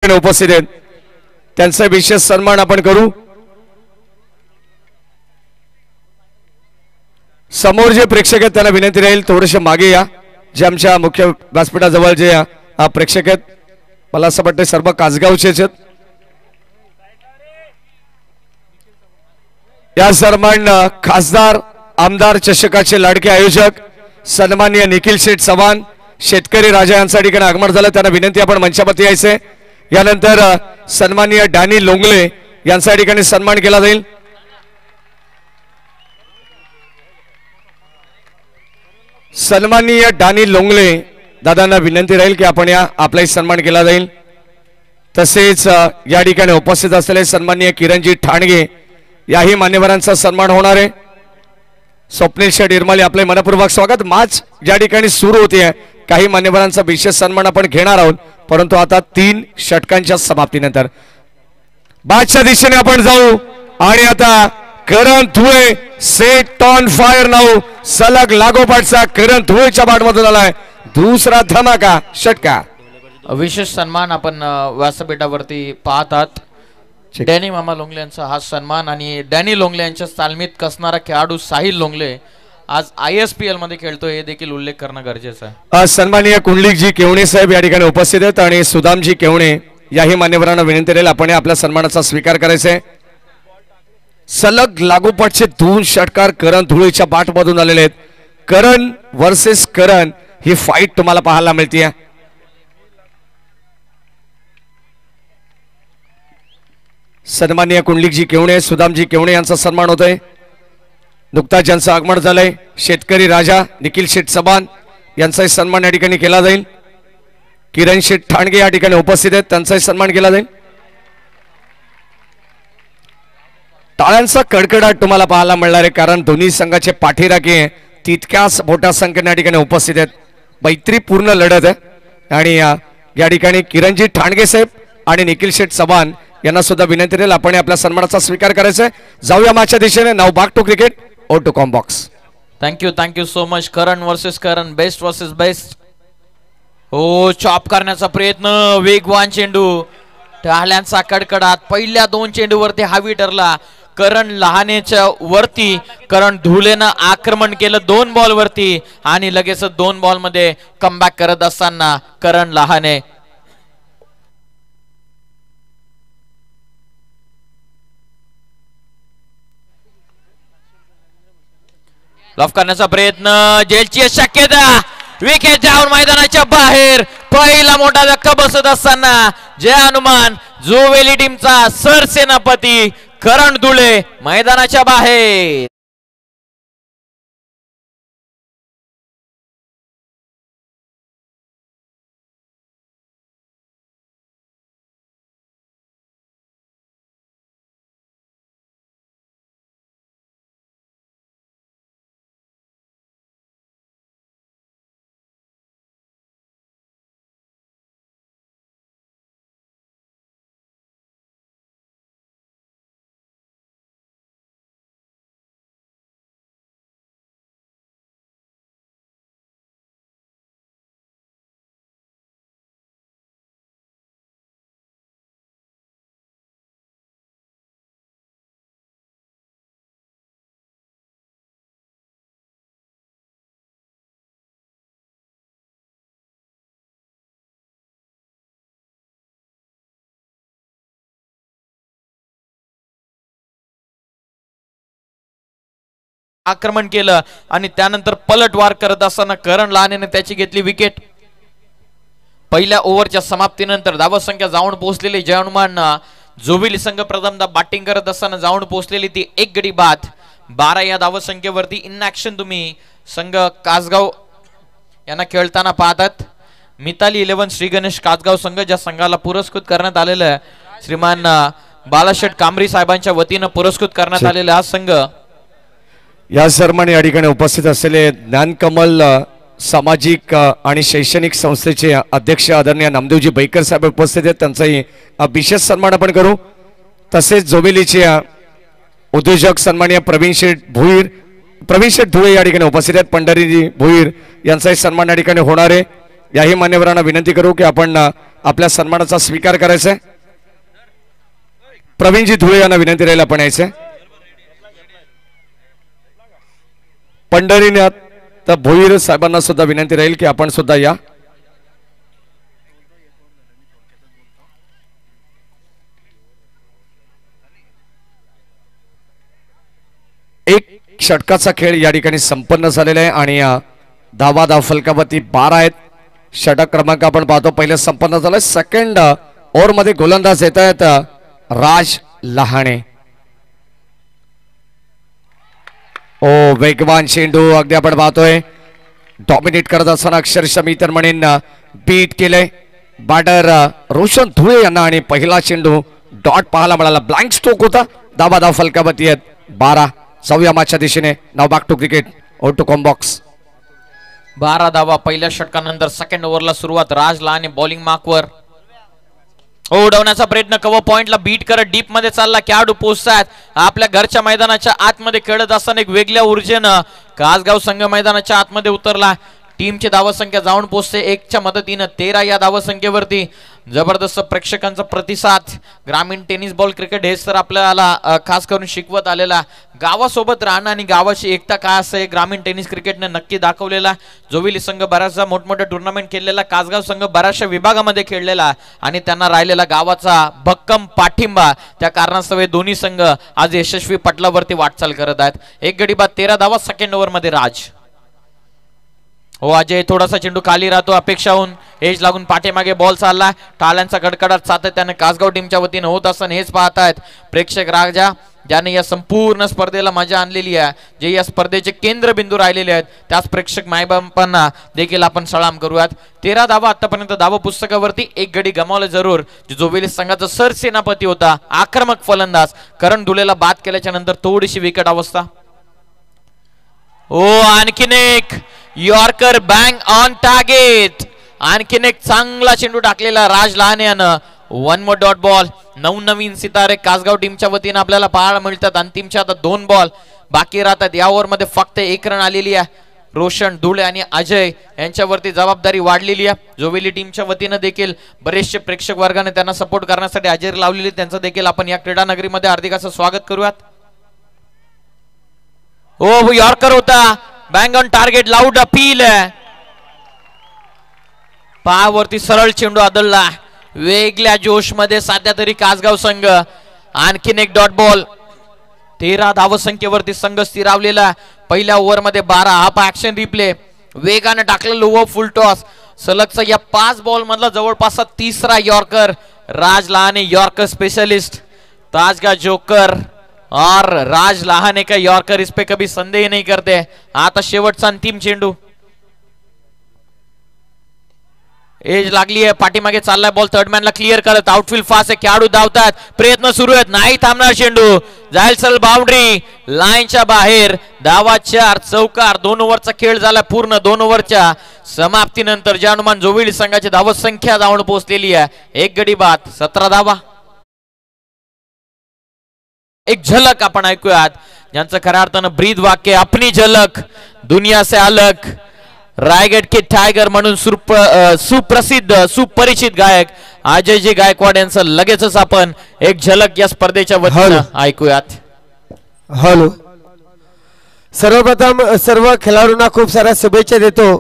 उपस्थित आहेत त्यांचा विशेष सन्मान आपण करू। समोर जे प्रेक्षक आहेत त्यांना विनंती राहील थोडेसे मागे या। जे आमच्या मुख्य व्यासपीठाजवळ जे प्रेक्षक आहेत मला असं वाटतं सर्व कासगावचेच आहेत। या सन्मान खासदार आमदार चषकाचे लाडके आयोजक सन्माननीय निखिल शेठ चव्हाण शेतकरी राजा यांच्या ठिकाणी आगमन झालं। त्यांना विनंती आपण मंचावरती यायचे। यानंतर सन्माननीय डॅनी लोंगले यांच्या ठिकाणी सन्मान केला जाईल। सन्माननीय डॅनी लोंगले दादांना विनंती राहील की आपण या आपलाही सन्मान केला जाईल। तसेच या ठिकाणी उपस्थित असलेले सन्माननीय किरणजी ठाणगे याही मान्यवरांचा सन्मान होणार आहे। स्वप्नील शेठ इरमाली आपले मनपूर्वक स्वागत। मॅच ज्या ठिकाणी सुरू होते काही मान्यवरांचा विशेष सन्मान आपण घेणार आहोत, परंतु आता 3 षटकांच्या समाप्तीनंतर मॅचच्या दिशेने आपण जाऊ। आणि आता Karan Dhule set on fire now सलग लागोपाठचा करण धुळेच्या बाटमधून आलाय दुसरा धमाका षटका। विशेष सन्मान आपण व्यासपीठावरती पाहतात। डॅनी मामा लोंगले यांचा हा सन्मान आणि डॅनी लोंगले यांच्या तालमीत कसणारा खेळाडू साहिल लोंगले आज ISPL मध्ये खेळतोय हे देखील उल्लेख करणं गरजेचं आहे। सन्माननीय कुंडलिकजी केवणे साहेब या ठिकाणी उपस्थित आहेत आणि सुदामजी केवणे याही मान्यवरांना विनंती राहील आपण आपल्या सन्मानाचा स्वीकार करायचा आहे। सलग लागोपाठचे 2 षटकार करण धुळेच्या बाटमधून आलेले आहेत। करण वर्सेस करण ही फाईट तुम्हाला पाहायला मिळते। सन्माननीय कुंडलिकजी केवणे सुदामजी केवणे यांचा सन्मान होतोय। नुकताच ज्यांचं आगमन झालंय शेतकरी राजा निखिल शेठ चव्हाण यांचाही सन्मान या ठिकाणी केला जाईल। किरण शेठ ठाणगे या ठिकाणी उपस्थित आहेत त्यांचाही सन्मान केला जाईल। टाळ्यांचा कडकडाट तुम्हाला पाहायला मिळणार आहे कारण दोन्ही संघाचे पाठीराखे तितक्याच मोठ्या संख्येने या ठिकाणी उपस्थित आहेत। मैत्रीपूर्ण लढत आहे आणि या ठिकाणी किरणजी ठाणगे साहेब आणि निखिल शेठ चव्हाण यांना सुद्धा विनंती राहील आपण आपल्या सन्मानाचा स्वीकार करायचा आहे। जाऊया मॅचच्या दिशेने। नाव बॅक टू क्रिकेट ओ to comm box. Thank you so much. Karan versus Karan best versus best. हो चॉप करण्याचा प्रयत्न वेगवान चेंडू टाळ्यांचा कडकडाट पहिल्या 2 चेंडूवरती हावी ठरला। करण लहानेच्या वरती करण धुलेनं आक्रमण केलं 2 बॉल वरती आणि लगेच 2 बॉल मध्ये कमबॅक करत असताना करण लहाने लॉफ करण्याचा प्रयत्न जेलची शक्यता विकेट जाऊन मैदानाच्या बाहेर पहिला मोठा धक्का बसत असताना जय हनुमान जोवेली टीमचा सरसेनापती करण धुळे मैदानाच्या बाहेर। आक्रमण केलं आणि त्यानंतर पलटवार करत असताना करण लहानेने त्याची घेतली विकेट। पहिल्या ओव्हरच्या समाप्तीनंतर धावसंख्या जाऊन पोहोचलेली जय हनुमान जोबिली संघ प्रथमदा बॅटिंग करत असताना जाऊन पोहोचलेली ती 1 गडी बाद 12 या धावसंख्येवरती इन ऍक्शन तुम्ही संघ कासगाव यांना खेळताना पाहतात। मिताली 11 श्री गणेश कासगाव संघ ज्या संघाला पुरस्कृत करण्यात आलेलं आहे श्रीमान बालाशेठ कांबरी साहेबांच्या वतीनं पुरस्कृत करण्यात आलेला हा संघ। या सन्मान या ठिकाणी उपस्थित असलेले ज्ञानकमल सामाजिक आणि शैक्षणिक संस्थेचे अध्यक्ष आदरणीय नामदेवजी बैकर साहेब उपस्थित आहेत त्यांचाही विशेष सन्मान आपण करू। तसेच जोबिलीचे उद्योजक सन्माननीय प्रवीण शेठ धुळे या ठिकाणी उपस्थित आहेत। पंढरीजी भोईर यांचाही सन्मान या ठिकाणी होणार आहे। याही मान्यवरांना विनंती करू की आपण आपल्या सन्मानाचा स्वीकार करायचा आहे. प्रवीणजी धुळे यांना विनंती राहील आपण यायचे. पंढरीनाथ भोईर साहेबांना सुद्धा विनंती राहील की आपण सुद्धा या. एक षटकाचा खेळ या ठिकाणी संपन्न झालेला आहे आणि धाव फलकावरती 12 आहेत. षटक क्रमांक आपण पाहतो पहिलं संपन्न झालं. सेकंड ओव्हर मध्ये गोलंदाज येत आहेत राज लहाणे. ओ वेगवान चेंडू अगदी आपण पाहतोय डॉमिनेट करत असताना अक्षरशः मी तर म्हणेन बीट केलंय बॅटर रोशन धुळे यांना आणि पहिला चेंडू डॉट पाहायला मिळाला. ब्लँक स्ट्रोक होता. धाव फलकावरती आहेत 12. जाऊया मागच्या दिशेने. Now back to cricket. Out to comm box. 12 धावा पहिल्या षटकानंतर सेकंड ओव्हरला सुरुवात. राज लहाने बॉलिंग मार्कवर उडवण्याचा प्रयत्न. कव्हर पॉइंटला बीट करत डीप मध्ये चालला. खेळाडू पोहोचतात आपल्या घरच्या मैदानाच्या आतमध्ये खेळत असताना एक वेगळ्या ऊर्जेनं कासगाव संघ मैदानाच्या आतमध्ये उतरला. टीमची धावसंख्या जाऊन पोहोचते 1च्या मदतीनं 13 या धावसंख्येवरती. जबरदस्त प्रेक्षकांचा प्रतिसाद. ग्रामीण टेनिस बॉल क्रिकेट हेच तर आपल्याला खास करून शिकवत आलेला. गावासोबत राहणं आणि गावाची एकता काय असं ग्रामीण टेनिस क्रिकेटने नक्की दाखवलेला. जोविली संघ बऱ्याचदा मोठमोठे टुर्नामेंट खेळलेला. कासगाव संघ बऱ्याचशा विभागामध्ये खेळलेला आणि त्यांना राहिलेला गावाचा भक्कम पाठिंबा. त्या कारणास्तव दोन्ही संघ आज यशस्वी पटलावरती वाटचाल करत आहेत. एक गडी बाद 13 धावा सेकंड ओव्हर मध्ये. राज हो अजय थोडासा चेंडू खाली राहतो अपेक्षाहून. एज लागून पाठीमागे बॉल चालला. टाळ्यांचा कडकडाट सातत्याने कासगाव टीमच्या वतीने होत असताना हेच पाहतायत प्रेक्षक राजा ज्याने या संपूर्ण स्पर्धेला मजा आणलेली आहे. जे या स्पर्धेचे केंद्रबिंदू राहिलेले आहेत त्याच प्रेक्षक मायबापांना देखील आपण सलाम करूयात. 13 धावा आतापर्यंत धाव पुस्तकावरती. एक गडी गमावला जरूर. जोविली संघाचा सरसेनापती होता आक्रमक फलंदाज करण धुलेला बाद केल्याच्या नंतर थोडीशी विकट अवस्था. ओ आणखीन एक यॉर्कर बँग ऑन टार्गेट. आणखीन एक चांगला चेंडू टाकलेला राज लहाने यानं. 1 मोर डॉट बॉल. नवनवीन सितारे कासगाव टीमच्या वतीने आपल्याला पाहायला मिळतात. अंतिमच्या आता 2 बॉल बाकी राहतात. या ओव्हर मध्ये फक्त 1 रन आलेली आहे. रोशन धुळे आणि अजय यांच्यावरती जबाबदारी वाढलेली आहे. जोविली टीमच्या वतीने देखील बरेचसे प्रेक्षक वर्गाने त्यांना सपोर्ट करण्यासाठी हजेरी लावलेली. त्यांचं देखील आपण या क्रीडा नगरीमध्ये हार्दिक असं स्वागत करूयात. ओ यॉर्कर होता. Bang on target. Loud appeal. पायावरती सरळ चेंडू आदळला. वेगळ्या जोश मध्ये सध्या तरी कासगाव संघ. आणखीन एक डॉट बॉल. 13 धावसंख्येवरती संघ स्थिरावलेला. पहिल्या ओव्हर मध्ये 12. हा ऍक्शन रिप्ले वेगाने टाकलेला लो फुल टॉस. सलगचा या 5 बॉल मधला जवळपास 3रा यॉर्कर. राज लहाने यॉर्कर स्पेशलिस्ट. ताजगा जोकर और राज लहाने का यॉर्कर इस पे कभी संदेह नहीं करते. आता शेवटचा अंतिम चेंडू. एज लागली आहे. पाठीमागे चाललाय बॉल. थर्डमॅनला क्लिअर करत आउटफील्ड फास्ट आहे. खेळाडू धावतात. प्रयत्न सुरू आहेत. नाही थांबणार चेंडू. जाईल सरळ बाउंड्री लाईनच्या बाहेर. धावा 4. चौकार. 2 ओव्हरचा खेळ झाला पूर्ण. 2 ओव्हरच्या समाप्तीनंतर जे अनुमान जोविली संघाची धावसंख्या जाऊन पोहोचलेली आहे. एक गडी बाद 17 धावा. एक झलक आपण ऐकूयात ज्यांचं खऱ्या अर्थानं ब्रीद वाक्य अपनी झलक दुनिया से अलग. रायगड के टायगर म्हणून सुप्रसिद्ध सुपरिचित गायक अजयजी गायकवाड यांचं लगेचच आपण एक झलक या स्पर्धेच्या वतीनं ऐकूयात. हॅलो. सर्वप्रथम सर्व खेळाडूंना खूप साऱ्या शुभेच्छा देतो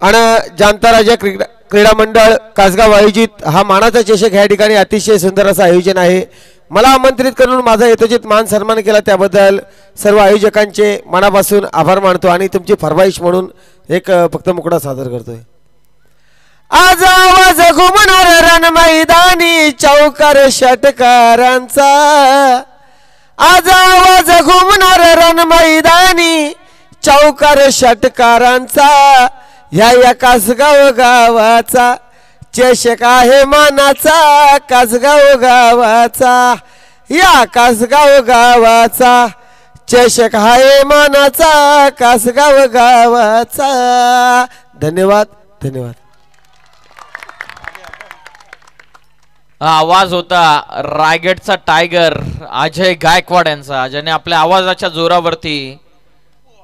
आणि जाणता राजा क्रीडा मंडळ कासगाव आयोजित हा मानाचा चषक या ठिकाणी अतिशय सुंदर असं आयोजन आहे. मला आमंत्रित करून माझा यथोचित मान सन्मान केला त्याबद्दल सर्व आयोजकांचे मनापासून आभार मानतो आणि तुमची फरमाईश म्हणून एक फक्त मुकडा सादर करतोय. आज आवाज घुमणार रण मैदानी चौकार षटकारांचा. आज आवाज घुमणार रण मैदानी चौकार षटकारांचा. या कासगाव गावाचा चषक आहे मानाचा. कासगाव गावाचा या कासगाव गावाचा चषक आहे मानाचा. कासगाव गावाचा. धन्यवाद धन्यवाद. आवाज होता रायगडचा टायगर अजय गायकवाड यांचा. ज्याने आपल्या आवाजाच्या जोरावरती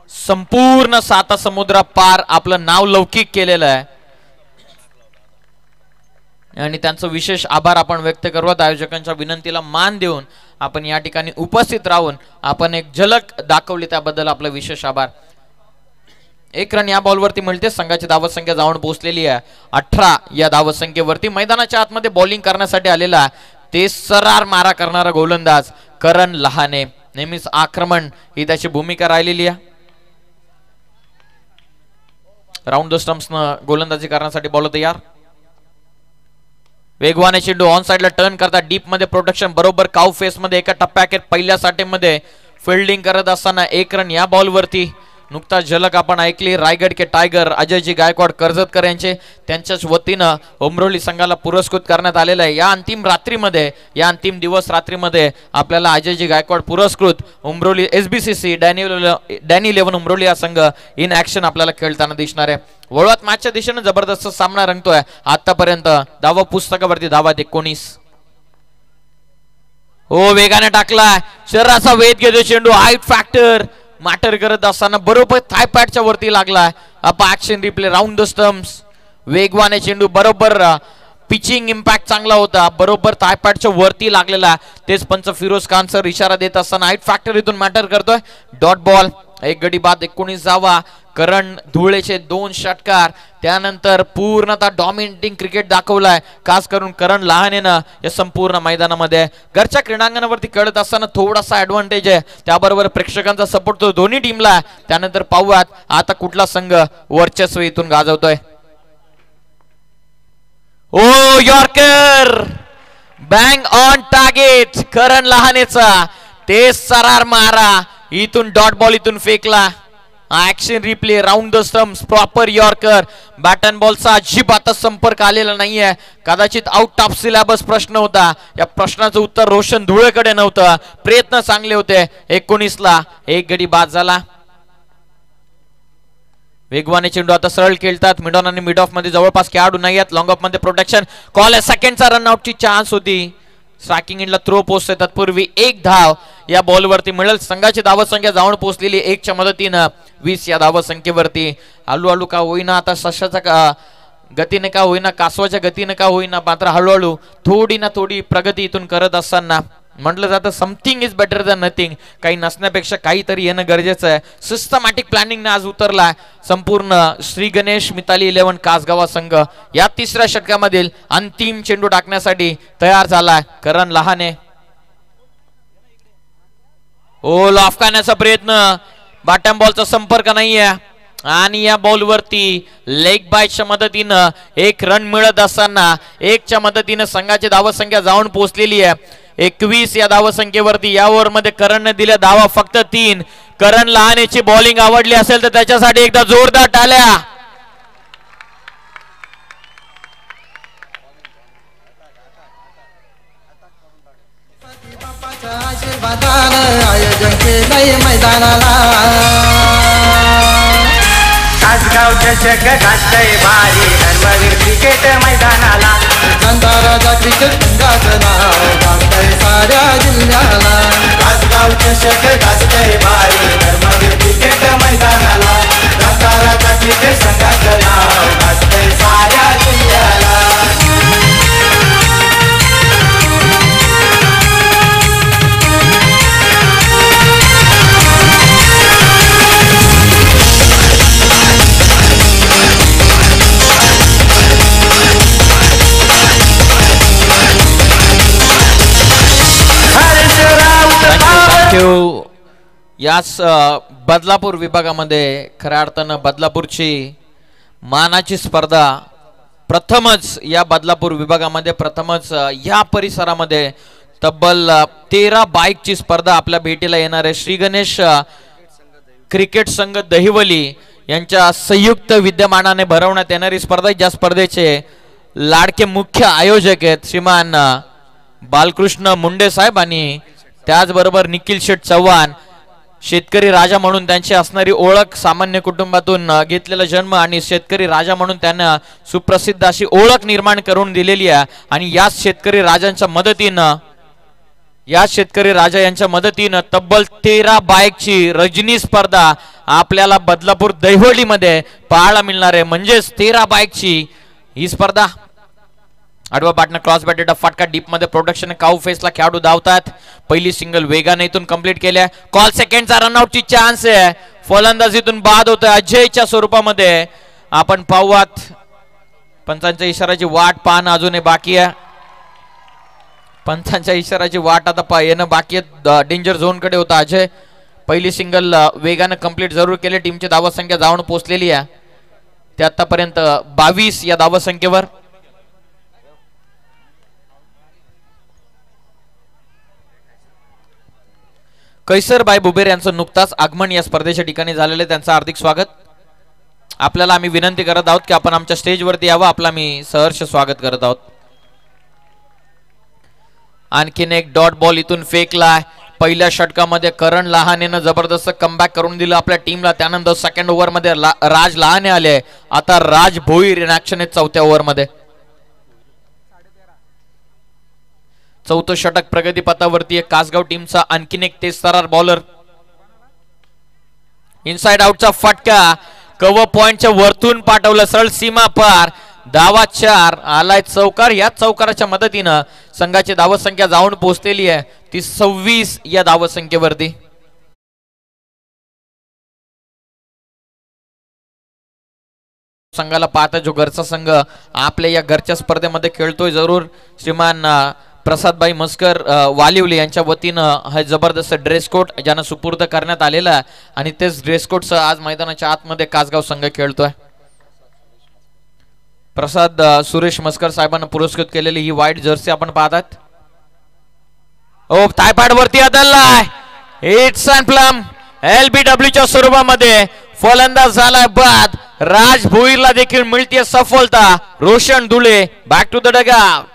संपूर्ण 7 समुद्र पार आपलं नाव लौकिक केलेलं आहे. आणि त्यांचं विशेष आभार आपण व्यक्त करत आयोजकांच्या विनंतीला मान देऊन आपण या ठिकाणी उपस्थित राहून आपण एक झलक दाखवली त्याबद्दल आपलं विशेष आभार. 1 रन या बॉलवरती मिळते. संघाची धावत संख्या जाऊन पोहोचलेली आहे 18 या धावत संख्येवरती. मैदानाच्या आतमध्ये बॉलिंग करण्यासाठी आलेला ते सरार मारा करणारा गोलंदाज करण लहाने. नेहमीच आक्रमण ही त्याची भूमिका राहिलेली आहे. राऊंड द स्टंप्स न गोलंदाजी करण्यासाठी बॉल तयार. वेगवाने चेंडू ऑन साइडला टर्न करता डीप मध्ये प्रोटेक्शन बरोबर काउ फेस मध्ये एका टप्प्यात पहिल्या साठेमध्ये फिल्डिंग करत असताना 1 रन या बॉलवरती. नुकता झलक आपण ऐकली रायगड के टायगर अजयजी गायकवाड कर्जतकर यांचे त्यांच्याच वतीनं उमरोली संघाला पुरस्कृत करण्यात आलेलं आहे. या अंतिम रात्रीमध्ये या अंतिम दिवस रात्रीमध्ये आपल्याला अजयजी गायकवाड पुरस्कृत उमरोली SBCC डॅनी 11 उमरोली हा संघ इन ऍक्शन आपल्याला खेळताना दिसणार आहे. वळवात मॅचच्या दिशेने जबरदस्त सामना रंगतोय. आतापर्यंत धावा पुस्तकावरती धावा 19. हो वेगाने टाकला शरीराचा वेध घेतो चेंडू. हाईट फॅक्टर मॅटर करत असताना बरोबर थाय पॅडच्या वरती लागला. अपा action replay round the stumps. वेगवाने चेंडू बरोबर पिचिंग इम्पॅक्ट चांगला होता. बरोबर थाय पॅडच्या वरती लागलेला. तेच पंच फिरोज खान सर इशारा देत असताना हाईट फॅक्टर इथून मॅटर करतोय. Dot ball. एक गडी बाद 19 धावा. करण धुळेचे 2 षटकार. त्यानंतर पूर्णतः डॉमिनेटिंग क्रिकेट दाखवलाय खास करून करण लहानेनं या संपूर्ण मैदानामध्ये. घरच्या क्रीडांगणावरती खेळत असताना थोडासा ऍडव्हान्टेज आहे. त्याबरोबर प्रेक्षकांचा सपोर्ट तो दोन्ही टीमला. त्यानंतर पाहूयात आता कुठला संघ वर्चस्व इथून गाजवतोय. ओ यॉर्कर बँग ऑन टार्गेट करण लहानेचा. ते सरार मारा इथून डॉट बॉल इथून फेकला. Action replay round the stumps. Proper yorker. Bat and बॉलचा अजिबातच संपर्क आलेला नाहीये. कदाचित आउट ऑफ सिलेबस प्रश्न होता. या प्रश्नाचं उत्तर रोशन धुळेकडे नव्हतं. प्रयत्न चांगले होते. 19 ला 1 गडी बाद झाला. वेगवाने चेंडू आता सरळ खेळतात. मिड ऑन आणि मिड ऑफ मध्ये जवळपास खेळाडू नाही आहेत. लॉंग ऑफ मध्ये प्रोटेक्शन कॉल आहे. सेकंडचा रनआउटची चान्स होती. स्ट्रायकिंग इनला थ्रो पोहोचते तत्पूर्वी 1 धाव या बॉलवरती मिळेल. संघाची धावत संख्या जाऊन पोहोचलेली 1च्या मदतीनं 20 या धावत संख्येवरती. हळूहळू का होईना आता सशाच्या गतीने का होईना कासवाच्या गतीने का होईना मात्र हळूहळू थोडी ना थोडी प्रगती इथून करत असताना म्हटलं जातं something is better than nothing. काही नसण्यापेक्षा काहीतरी येणं गरजेचं आहे. सिस्टमॅटिक प्लॅनिंगने आज उतरला संपूर्ण श्री गणेश मिताली 11 कासगावा संघ. या 3ऱ्या षटकामधील अंतिम चेंडू टाकण्यासाठी तयार झालाय करण लहाने. ओ लॉफ करण्याचा प्रयत्न. बॉटम बॉलचा संपर्क नाहीये आणि या बॉलवरती लेग बायच्या मदतीनं 1 रन मिळत असताना 1च्या मदतीनं संघाची धावत संख्या जाऊन पोहोचलेली आहे 21 या धाव संख्येवरती. या ओव्हर मध्ये करणने दिल्या धावा फक्त 3. करण लहानेची बॉलिंग आवडली असेल तर त्याच्यासाठी एकदा जोरदार टाळ्या. आयोजन केलंय मैदानाला कासगाव चषक गाजतय भारी धर्मवीर क्रिकेट मैदानाला. जंताराजा क्रिकेट संघाचं नाव गाजतय साऱ्या जिल्ह्याला. कासगाव चषक गाजतय भारी धर्मवीर क्रिकेट मैदानाला. जंताराजा क्रिकेट संघाचं नाव गाजतय साऱ्या जिल्ह्याला. याच बदलापूर विभागामध्ये खऱ्या अर्थानं बदलापूरची मानाची स्पर्धा प्रथमच या बदलापूर विभागामध्ये प्रथमच या परिसरामध्ये तब्बल 13 बाईकची स्पर्धा आपल्या भेटीला येणार आहे. श्री गणेश क्रिकेट संघ दहिवली यांच्या संयुक्त विद्यमानाने भरवण्यात येणारी स्पर्धा. ज्या स्पर्धेचे लाडके मुख्य आयोजक आहेत श्रीमान बालकृष्ण मुंडे साहेब आणि त्याचबरोबर निखिल शेठ चव्हाण. शेतकरी राजा म्हणून त्यांची असणारी ओळख, सामान्य कुटुंबातून घेतलेला जन्म आणि शेतकरी राजा म्हणून त्यांना सुप्रसिद्ध अशी ओळख निर्माण करून दिलेली आहे. आणि याच शेतकरी राजांच्या मदतीनं तब्बल 13 बाईकची रजनी स्पर्धा आपल्याला बदलापूर दहिवलीमध्ये पाहायला मिळणार आहे. म्हणजेच 13 बाईकची ही स्पर्धा आडवा पाटणं क्रॉस बॅटेड फटका डीप मध्ये प्रोडक्शन काऊ फेसला खेळाडू धावतात. पहिली सिंगल वेगाने इथून कंप्लीट केल्या. कॉल सेकंडचा रनआउटची चान्स आहे. फलंदाजीतून बाद होतोय अजयच्या स्वरूपामध्ये. आपण पाहूयात पंचांच्या इशाराची वाट पाहणं अजूनही बाकी आहे. पंचांच्या इशाराची वाट आता येणं बाकी आहे. डेंजर झोन कडे होता अजय. पहिली सिंगल वेगाने कंप्लीट जरूर केली. टीमची धावा संख्या जाऊन पोहोचलेली आहे ते आतापर्यंत 22 या धावा संख्येवर. कैसरबाई बुबेर यांचं नुकताच आगमन या स्पर्धेच्या ठिकाणी झालेले. त्यांचं हार्दिक स्वागत. आपल्याला आम्ही विनंती करत आहोत की आपण आमच्या स्टेजवरती यावं. आपलं आम्ही सहर्ष स्वागत करत आहोत. आणखीन एक डॉट बॉल इथून फेकला. पहिल्या षटकामध्ये करण लहानेनं जबरदस्त कमबॅक करून दिलं आपल्या टीमला. त्यानंतर सेकंड ओव्हरमध्ये राज लहाने आले. आता राज भोईर इन ऍक्शन आहे चौथ्या ओव्हरमध्ये. चौथं षटक प्रगतीपथावरती आहे कासगाव टीमचा. आणखीन एक तेजतर्रार बॉलर. इनसाइड आउटचा फटका कव्हर पॉइंटच्या वरतून पाठवलं सरळ सीमा पार. धावा 4 आलाय चौकार. या चौकाराच्या मदतीनं संघाची धावा संख्या जाऊन पोहोचलेली आहे ती 26 या धावा संख्येवरती. संघाला पाहता जो घरचा संघ आपल्या या घरच्या स्पर्धेमध्ये खेळतोय जरूर. श्रीमान प्रसादभाई मस्कर वालिवली यांच्या वतीनं हा जबरदस्त ड्रेस कोड ज्यांना सुपूर्द करण्यात आलेला आहे आणि तेच ड्रेस कोडसह आज मैदानाच्या आतमध्ये कासगाव संघ खेळतोय. प्रसाद सुरेश मस्कर साहेबांना पुरस्कृत केलेली ही व्हाईट जर्सी आपण पाहतात. ओ थायपॅड वरती आदळलाय. हिट्स अँड प्लम LBWच्या स्वरूपामध्ये फलंदाज झालाय बाद. राज भोईरला देखील मिळते सफलता. Roshan Dhule back to the dugout.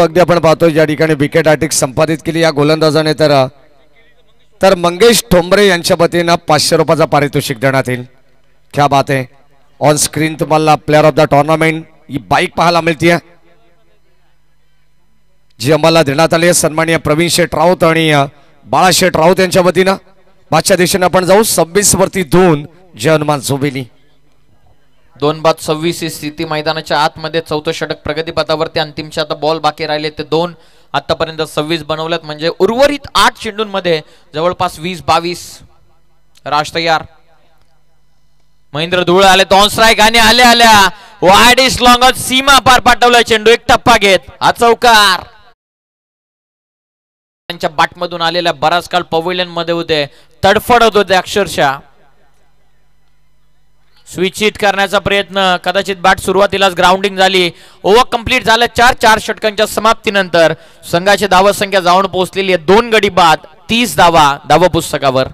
अगदी आपण पाहतो या ठिकाणी विकेट अटॅक संपादित केली या गोलंदाजाने. तर मंगेश ठोंबरे यांच्या वतीनं 500 रुपयाचा पारितोषिक देण्यात येईल. क्या बात आहे. ऑन स्क्रीन तुम्हाला player of the tournament he bike पाहायला मिळते जी आम्हाला देण्यात आली आहे. सन्माननीय प्रवीण शेठ राऊत आणि बाळाशेठ राऊत यांच्या वतीनं. मागच्या दिशेने आपण जाऊ 26 वरती 2 जय हनुमान झोबेली. 2-26 ही स्थिती मैदानाच्या आतमध्ये. चौथं षटक प्रगतीपथावरती. अंतिमचे आता बॉल बाकी राहिले ते 2. आतापर्यंत 26 बनवल्यात म्हणजे उर्वरित 8 चेंडूंमध्ये जवळपास 20-22 राज तयार. महेंद्र धुळे आले ऑन स्ट्राईक आणि आल्या वाईड इज लॉंग सीमा पार पाठवला चेंडू. एक टप्पा घेत हा चौकार. त्यांच्या बाटमधून आलेल्या बराच काळ पवेलियन मध्ये होते. तडफडत होते अक्षरशः. स्विच हिट करण्याचा प्रयत्न. कदाचित बॅट सुरुवातीलाच ग्राउंडिंग झाली. ओव्हर कंप्लीट झालं. 4 षटकांच्या समाप्तीनंतर संघाची धावा संख्या जाऊन पोहोचलेली आहे 2 गडी बाद 30 धावा पुस्तकावर.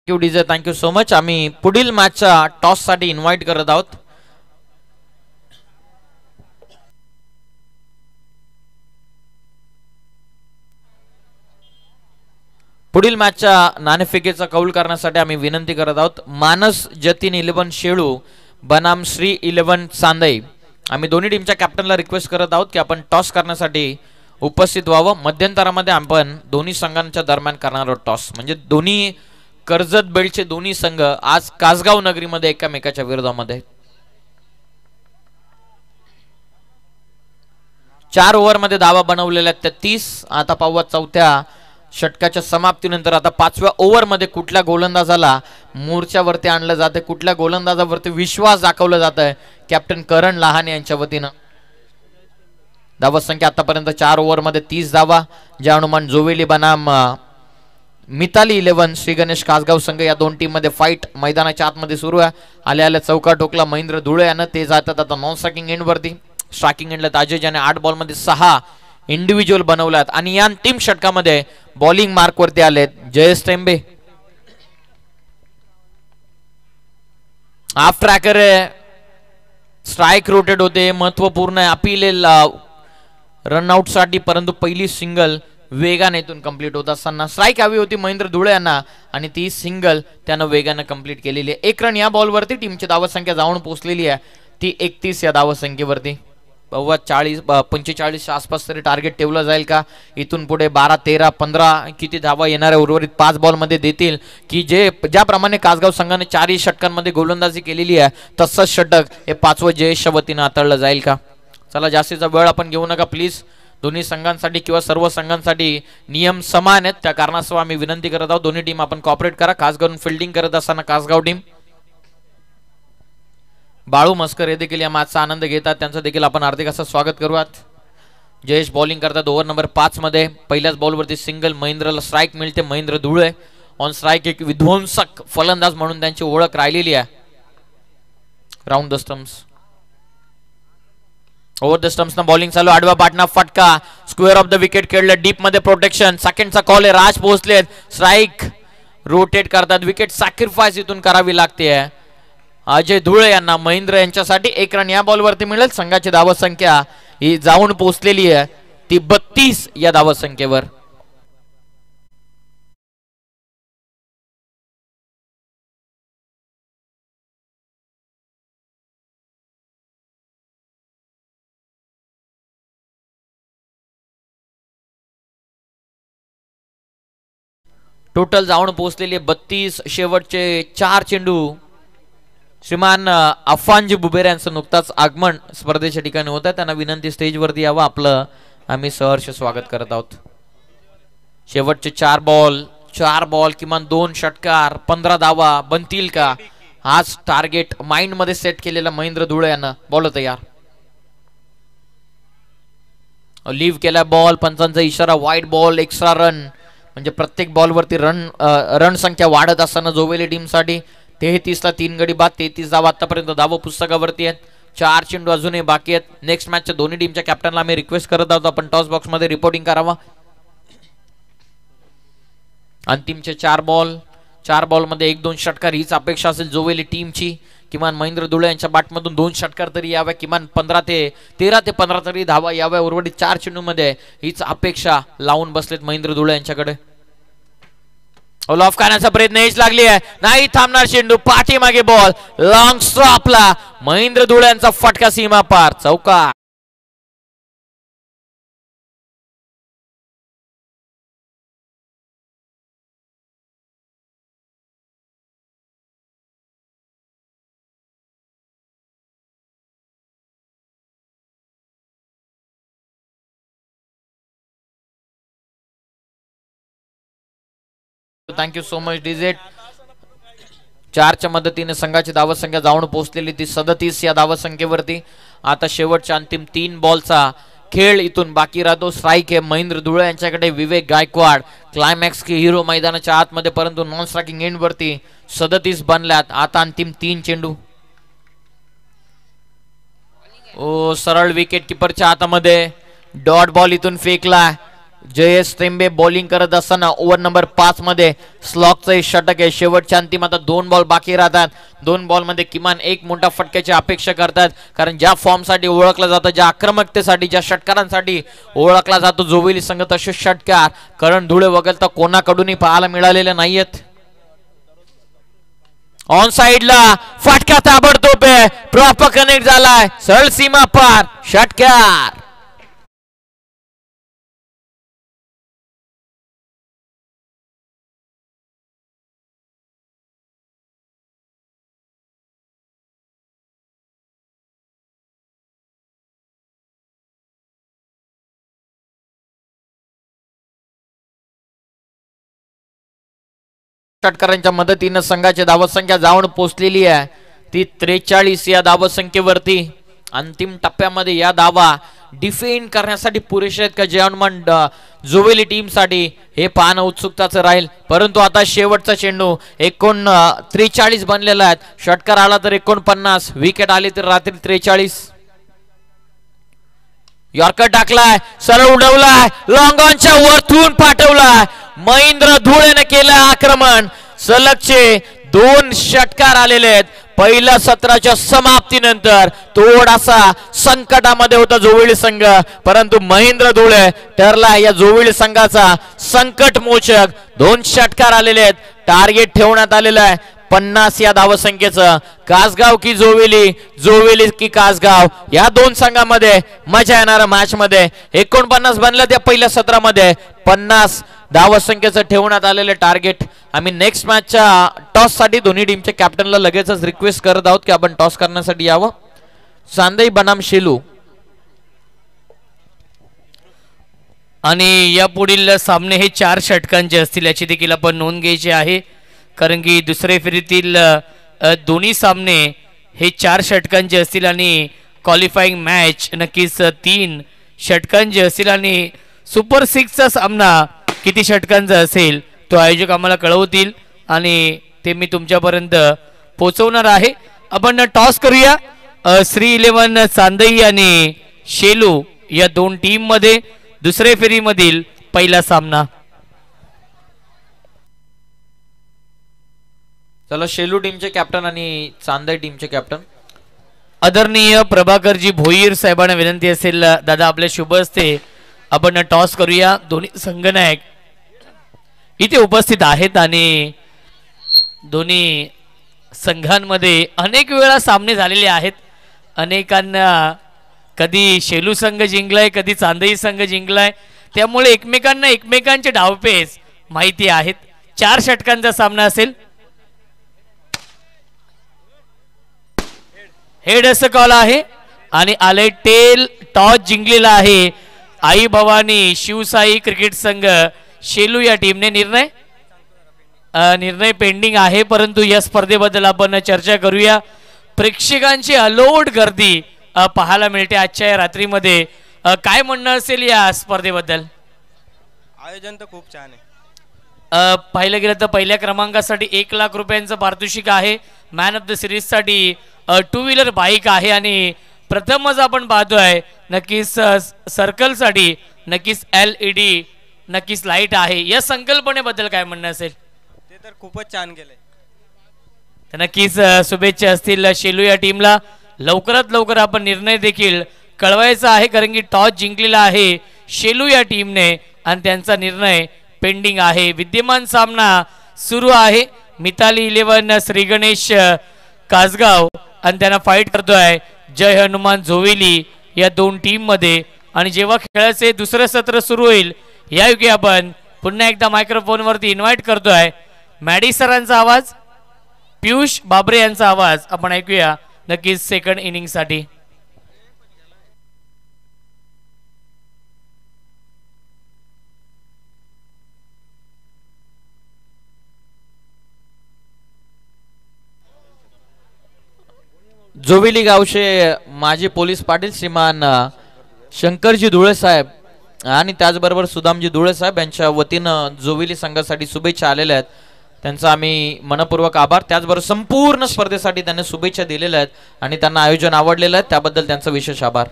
DJ thank you so much. आम्ही पुढील मॅचच्या टॉस साठी इन्व्हाइट करत आहोत. पुढील मॅचच्या नाणेफेकीचा कौल करण्यासाठी आम्ही विनंती करत आहोत. मानस जतीन 11 शेळू बनाम श्री 11 चांदई. आम्ही दोन्ही टीमच्या कॅप्टनला रिक्वेस्ट करत आहोत की आपण टॉस करण्यासाठी उपस्थित व्हावं. मध्यंतरामध्ये आपण दोन्ही संघांच्या दरम्यान करणार आहोत टॉस. म्हणजे दोन्ही कर्जत बेल्टचे दोन्ही संघ आज कासगाव नगरीमध्ये एकामेकाच्या विरोधामध्ये. 4 ओव्हरमध्ये धावा बनवलेल्या त्या 30. आता पाहूया चौथ्या षटकाच्या समाप्तीनंतर आता 5व्या ओव्हरमध्ये कुठल्या गोलंदाजाला मोर्चावरती आणलं जाते, कुठल्या गोलंदाजावरती विश्वास दाखवला जात आहे कॅप्टन करण लहाने यांच्या वतीनं. धावा संख्या आतापर्यंत 4 ओव्हरमध्ये 30 धावा. जय हनुमान जोवेली बनाम मिताली 11 श्री गणेश कासगाव संघ. या दोन टीम मध्ये फाईट मैदानाच्या आतमध्ये सुरू आहे. आल्या चौका ठोकला महेंद्र धुळे यानं. ते जातात आता नॉन स्ट्रायकिंग एंड वरती. स्ट्रायकिंग एंडला अजय ज्याने 8 बॉलमध्ये 6 इंडिव्हिज्युअल बनवल्यात आणि या अंतिम षटकामध्ये बॉलिंग मार्क वरती आलेत जयेश टेंबे. हाफ ट्रॅकर आहे. स्ट्राइक रोटेट होते. महत्वपूर्ण आहे. अपील रनआउट साठी, परंतु पहिली सिंगल वेगाने इथून कंप्लीट होत असताना स्ट्राईक हवी होती महेंद्र धुळे यांना आणि ती सिंगल त्यानं वेगाने कंप्लीट केलेली आहे. 1 रन या बॉलवरती टीमची धावसंख्या जाऊन पोहोचलेली आहे ती 31 या धावसंख्येवरती. 45 आसपास तरी टार्गेट ठेवलं जाईल का इथून पुढे? 12, 13, 15 किती धावा येणाऱ्या उर्वरित 5 बॉल मध्ये देतील की ज्याप्रमाणे कासगाव संघाने 4 षटकांमध्ये गोलंदाजी केलेली आहे तसंच षटक हे 5वं जयेशच्या वतीनं हाताळलं जाईल का? चला जास्तीचा वेळ आपण घेऊ नका प्लीज. दोन्ही संघांसाठी किंवा सर्व संघांसाठी नियम समान आहेत, त्या कारणास्तव आम्ही विनंती करत आहोत दोन्ही टीम आपण कॉपरेट करा. खास करून फिल्डिंग करत असताना कासगाव टीम बाळू मस्कर हे देखील या मॅचचा आनंद घेतात, त्यांचं देखील आपण हार्दिक असं स्वागत करूयात. जयेश बॉलिंग करतात ओव्हर नंबर 5 मध्ये. पहिल्याच बॉलवरती सिंगल, महेंद्रला स्ट्राईक मिळते. महेंद्र धुळे ऑन स्ट्राईक एक विध्वंसक फलंदाज म्हणून त्यांची ओळख राहिलेली आहे. Round the stumps, over the stumps ना बॉलिंग चालू. आडवा पाटणा फटका, स्क्वेअर ऑफ द विकेट खेळलं, डीप मध्ये प्रोटेक्शन. सेकंडचा कॉल आहे, राज पोहोचलेत. स्ट्राईक रोटेट करतात, विकेट सॅक्रिफाईस इथून करावी लागते. अजय धुळे यांना महेंद्र यांच्यासाठी 1 रन या बॉलवरती मिळेल. संघाची धावसंख्या ही जाऊन पोहोचलेली आहे ती 32 या धावसंख्येवर. टोटल जाऊन पोहोचलेली 32. शेवटचे 4 चेंडू श्रीमान अफानजी बुबेर यांचं नुकताच आगमन स्पर्धेच्या ठिकाणी होतं, त्यांना विनंती स्टेजवरती यावं, आपलं आम्ही सहर्ष स्वागत करत आहोत. शेवटचे 4 बॉल किमान 2 षटकार, 15 धावा बनतील का? हाच टार्गेट माइंड मध्ये सेट केलेला महेंद्र धुळे यांना. बॉल तयार, लिव्ह केला बॉल, पंचांचा इशारा, वाईड बॉल, एक्स्ट्रा रन. म्हणजे प्रत्येक बॉलवरती रन संख्या वाढत असताना जोवेली टीमसाठी 33ला 3 गडी बाद, 33 धावा आतापर्यंत धावा पुस्तकावरती आहेत. 4 चेंडू अजूनही बाकी आहेत. नेक्स्ट मॅचच्या दोन्ही टीमच्या कॅप्टनला आम्ही रिक्वेस्ट करत आहोत आपण टॉस बॉक्स मध्ये रिपोर्टिंग करावा. अंतिमचे 4 बॉल मध्ये 1-2 षटकार हीच अपेक्षा असेल जोवेली टीमची. किमान महेंद्र धुळे यांच्या बॅटमधून 2 षटकार तरी याव्या, किमान 13 ते 15 तरी धावा याव्या उर्वरित 4 चेंडू मध्ये हीच अपेक्षा लावून बसलेत महेंद्र धुळे यांच्याकडे. ऑफ करण्याचा प्रयत्न हेच लागली आहे, नाही थांबणार चेंडू, पाठीमागे बॉल, लॉंग स्ट्रॉपला महेंद्र धुळे यांचा फटका सीमा पार, चौकार. थँक्यू सो मच डिझेट. 4च्या मदतीने संघाची धावसंख्या जाऊन पोहोचलेली ती 37 या धावसंख्येवरती. आता शेवटच्या अंतिम 3 बॉलचा खेळ इथून बाकी राहतो. स्ट्राईक आहे महेंद्र धुळे यांच्याकडे, विवेक गायकवाड क्लायमॅक्स की हिरो मैदानाच्या आतमध्ये, परंतु नॉन स्ट्रायकिंग एंड वरती 37 बनल्यात. आता अंतिम 3 चेंडू. ओ सरळ विकेट किपरच्या हातामध्ये, डॉट बॉल इथून फेकला. जयेश टेंबे बॉलिंग करत असताना ओव्हर नंबर 5 मध्ये स्लॉकचं षटक आहे. शेवटच्या अंतिम आता 2 बॉल बाकी राहतात. 2 बॉल मध्ये किमान 1 मोठा फटक्याची अपेक्षा करतात, कारण ज्या फॉर्म साठी ओळखला जातं, ज्या आक्रमकतेसाठी, ज्या षटकारांसाठी ओळखला जातो जोवेली संघ, तसे षटकार करण धुळे वगळता कोणाकडूनही पाहायला मिळालेले नाहीयेत. ऑन साइडला फटका ताबडतोब आहे, प्रॉपर कनेक्ट झालाय, सरळ सीमा पार, षटकार. षटकारांच्या मदतीने संघाची धावसंख्या जाऊन पोहोचलेली आहे ती 43 या धावसंख्येवरती. अंतिम टप्प्यामध्ये या धावा डिफेंड करण्यासाठी पुरेशा आहेत का जयमान जोवेली टीम साठी, हे पाहणं उत्सुकताचं राहील. परंतु आता शेवटचा चेंडू 43 बनलेला आहे. षटकार आला तर 49, विकेट आली तर रात्री 43. यॉर्कर टाकलाय, सरळ उडवलाय, लॉंग ऑनच्या वरतून पाठवलाय. महेंद्र धुळेने केलं आक्रमण. सलगचे 2 षटकार आलेले आहेत पहिल्या सत्राच्या समाप्तीनंतर. थोडासा संकटामध्ये होता जोविली संघ, परंतु महेंद्र धुळे ठरला या जोविली संघाचा संकट मोचक. 2 षटकार आलेले आहेत. टार्गेट ठेवण्यात आलेलं आहे 50 या धावसंख्येचं. कासगाव की जोविली, जोविली की कासगाव, या 2 संघामध्ये मजा येणार मॅच मध्ये. 49 बनलं त्या पहिल्या सत्रामध्ये. 50 धावसंख्येचं ठेवण्यात आलेलं टार्गेट. आम्ही नेक्स्ट मॅचच्या टॉस साठी दोन्ही टीमच्या कॅप्टनला लगेचच रिक्वेस्ट करत आहोत की आपण टॉस करण्यासाठी यावं. चांदई बनाम शेलू. आणि या पुढील सामने हे 4 षटकांचे असतील याची देखील आपण नोंद घ्यायची आहे, कारण की दुसऱ्या फेरीतील दोन्ही सामने हे 4 षटकांचे असतील आणि क्वालिफाईंग मॅच नक्कीच 3 षटकांचे असतील. आणि सुपर 6चा सामना किती षटकांचा असेल तो आयोजक आम्हाला कळवतील आणि ते मी तुमच्यापर्यंत पोहोचवणार आहे. आपण टॉस करूया श्री 11 चांदई आणि शेलू या 2 टीम मध्ये दुसऱ्या फेरीमधील पहिला सामना. चला शेलू टीमचे कॅप्टन आणि चांदई टीमचे कॅप्टन आदरणीय प्रभाकरजी भोईर साहेबांना विनंती असेल दादा आपल्या शुभ हस्ते आपण टॉस करूया. दोन्ही संघनायक इथे उपस्थित आहेत आणि दोन्ही संघांमध्ये अनेक वेळा सामने झालेले आहेत. अनेकांना कधी शेलू संघ जिंकलाय, कधी चांदई संघ जिंकलाय, त्यामुळे एकमेकांना एकमेकांचे डावपेच माहिती आहेत. 4 षटकांचा सामना असेल. हेड असं कॉल आहे आणि आले टेल. टॉस जिंकलेला आहे आई भवानी शिवसाई क्रिकेट संघ शेलू या टीमने. निर्णय पेंडिंग आहे, परंतु या स्पर्धेबद्दल आपण चर्चा करूया. प्रेक्षकांची अलोट गर्दी पाहायला मिळते आजच्या या रात्रीमध्ये. काय म्हणणं असेल या स्पर्धेबद्दल? आयोजन तर खूप छान आहे. पाहिलं गेलं तर पहिल्या क्रमांकासाठी 1 लाख रुपयांचं पारितोषिक आहे. मॅन ऑफ द सिरीज साठी 2 व्हीलर बाईक आहे आणि प्रथमच आपण पाहतोय नक्कीच सर्कल साठी नक्कीच LED नक्कीच लाईट आहे. या संकल्पनेबद्दल काय म्हणणं असेल? ते तर खूपच छान केलंय. तर नक्कीच शुभेच्छा असतील शेलू या टीमला. लवकरात लवकर आपण निर्णय देखील कळवायचा आहे, कारण की टॉस जिंकलेला आहे शेलू या टीमने आणि त्यांचा निर्णय पेंडिंग आहे. विद्यमान सामना सुरू आहे. मिताली 11 श्री गणेश कासगाव आणि त्यांना फाईट करतोय जय हनुमान जोविली या 2 टीम मध्ये. आणि जेव्हा खेळाचे दुसरं सत्र सुरू होईल यायोगे आपण पुन्हा एकदा मायक्रोफोन वरती इन्व्हाइट करतोय मॅडी सरांचा आवाज, पियुष बाबरे यांचा आवाज आपण ऐकूया नक्कीच सेकंड इनिंग साठी. जोविली गावचे माजी पोलीस पाटील श्रीमान शंकरजी धुळे साहेब आणि त्याचबरोबर सुदामजी धुळे साहेब यांच्या वतीनं जोविली संघासाठी शुभेच्छा आलेल्या आहेत. त्यांचा आम्ही मनपूर्वक आभार. त्याचबरोबर संपूर्ण स्पर्धेसाठी त्यांनी शुभेच्छा दिलेल्या आहेत आणि त्यांना आयोजन आवडलेलं आहे त्याबद्दल त्यांचा विशेष आभार.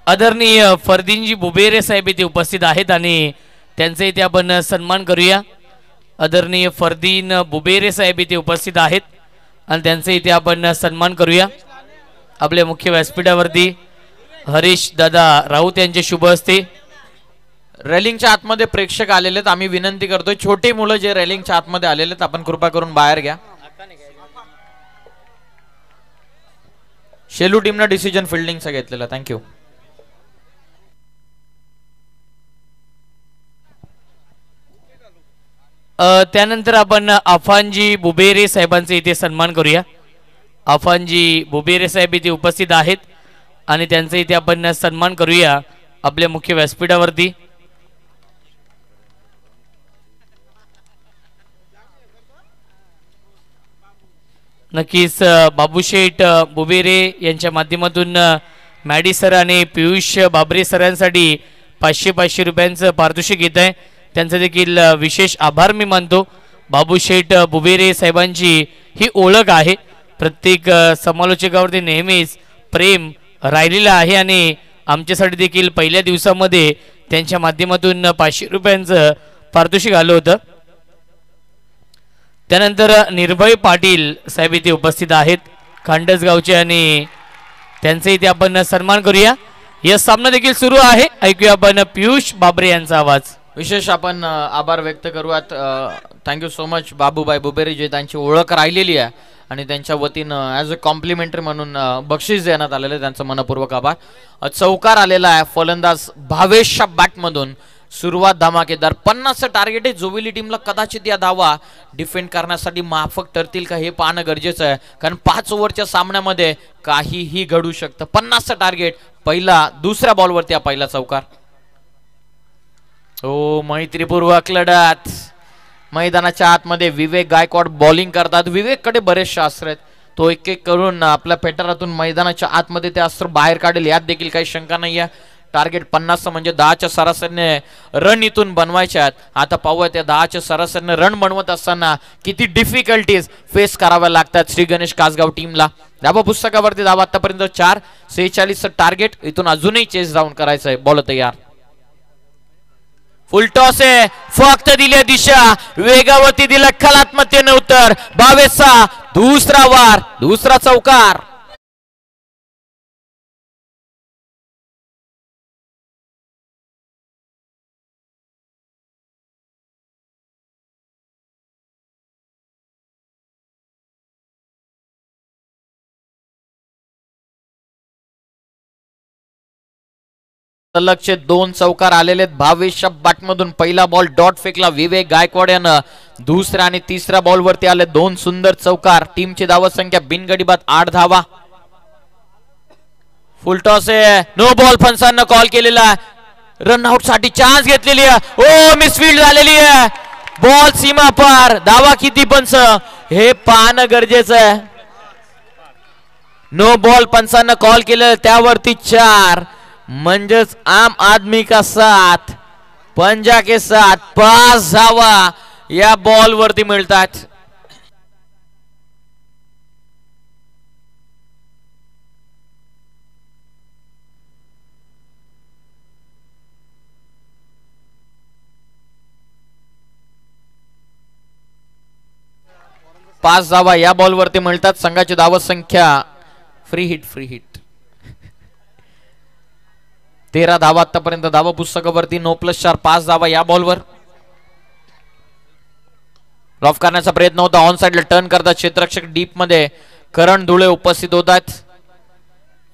आदरणीय फरदीनजी बुबेरे साहेब इथे उपस्थित आहेत आणि त्यांचे इथे आपण सन्मान करूया. आदरणीय फरदीन बुबेरे साहेब इथे उपस्थित आहेत आणि त्यांचे इथे आपण सन्मान करूया. आपल्या मुख्य व्यासपीठावरती हरीश दादा राऊत यांचे शुभ हस्ते. रेलिंगच्या आतमध्ये प्रेक्षक आलेले आहेत. आम्ही विनंती करतोय छोटी मुलं जे रेलिंगच्या आतमध्ये आलेले आहेत आपण कृपा करून बाहेर घ्या. शेलू टीमनं डिसिजन फिल्डिंगचा घेतलेला. थँक्यू. त्यानंतर आपण अफानजी बुबेरे साहेबांचे इथे सन्मान करूया. अफानजी बुबेरे साहेब इथे उपस्थित आहेत आणि त्यांचे इथे आपण सन्मान करूया आपल्या मुख्य व्यासपीठावरती. नक्कीच बाबूशेठ बुबेरे यांच्या माध्यमातून मॅडी सर आणि पियुष बाबरे सरांसाठी 500 रुपयांचं पारितोषिक येत आहे. त्यांचा देखील विशेष आभार मी मानतो. बाबूशेठ बुबेरे साहेबांची ही ओळख आहे. प्रत्येक समालोचकावरती नेहमीच प्रेम राहिलेलं आहे आणि आमच्यासाठी देखील पहिल्या दिवसामध्ये त्यांच्या माध्यमातून 500 रुपयांचं पारितोषिक आलं होतं. त्यानंतर निर्भय पाटील साहेब इथे उपस्थित आहेत खांडसगावचे आणि त्यांचा इथे आपण सन्मान करूया. या सामना देखील सुरू आहे. ऐकूया आपण पियुष बाबरे यांचा आवाज. विशेष आपण आभार व्यक्त करूयात. थँक्यू सो मच बाबूबाई बुबेरे, जे त्यांची ओळख राहिलेली आहे आणि त्यांच्या वतीनं ॲज अ कॉम्प्लिमेंटरी म्हणून बक्षीस देण्यात आलेलं आहे, त्यांचं मनपूर्वक आभार. चौकार आलेला आहे फलंदाज भावेशच्या बॅटमधून. सुरुवात धमाकेदार. 50चं टार्गेट आहे जोविली टीमला. कदाचित या धावा डिफेंड करण्यासाठी माफक ठरतील का हे पाहणं गरजेचं आहे, कारण 5 ओव्हरच्या सामन्यामध्ये काहीही घडू शकतं. 50चं टार्गेट. दुसऱ्या बॉलवरती हा पहिला चौकार. हो, मैत्रीपूर्वक लढत. मैदानाच्या आतमध्ये विवेक गायकवाड बॉलिंग करतात. विवेककडे बरेचसे अस्त्र आहेत. तो एक एक करून आपल्या पेटरातून मैदानाच्या आतमध्ये ते अस्त्र बाहेर काढेल यात देखील काही शंका नाही आहे. टार्गेट 50 म्हणजे 10च्या सरासरीने रन इथून बनवायचे आहेत. आता पाहूया त्या 10च्या सरासरीने रन बनवत असताना किती डिफिकल्टीज फेस कराव्या लागतात श्री गणेश कासगाव टीमला. धावा पुस्तकावरती धावा आतापर्यंत 4. 46चं टार्गेट. इथून अजूनही चेस डाऊन करायचं आहे. बॉल तयार. फुल टॉस आहे. फक्त दिली दिशा, वेगावरती दिला कलात्मकतेने उत्तर. 22चा दुसरा वार, दुसरा चौकार. लक्ष 2 चौकार आलेले आहेत. 22च्या बॅटमधून पहिला बॉल डॉट फेकला विवेक गायकवाड यानं. दुसऱ्या आणि तिसऱ्या बॉल वरती आले 2 सुंदर चौकार. टीमची धावा संख्या बिनगडीबाद 8 धावा. फुल टॉस आहे. नो बॉल फन्सांना कॉल केलेला. रनआउट साठी चान्स घेतलेली आहे. ओ, मिसफील्ड झालेली आहे. बॉल सीमा पार. धावा किती पंच हे पाहणं गरजेचं आहे. नो बॉल पंचांना कॉल केलं, त्यावरती 4 म्हणजेच आम आदमी का साथ, पंजा के साथ 5 धावा या बॉल वरती मिळतात. पाच धावा या बॉल वरती मिळतात. संघाची धावा संख्या फ्री हिट 13 धावा आतापर्यंत धावा पुस्तकावरती. 9+4 5 धावा या बॉलवर. रॉफ करण्याचा प्रयत्न होता. ऑन साइडला टर्न करतात क्षेत्ररक्षक डीप मध्ये करण धुळे उपस्थित होतात.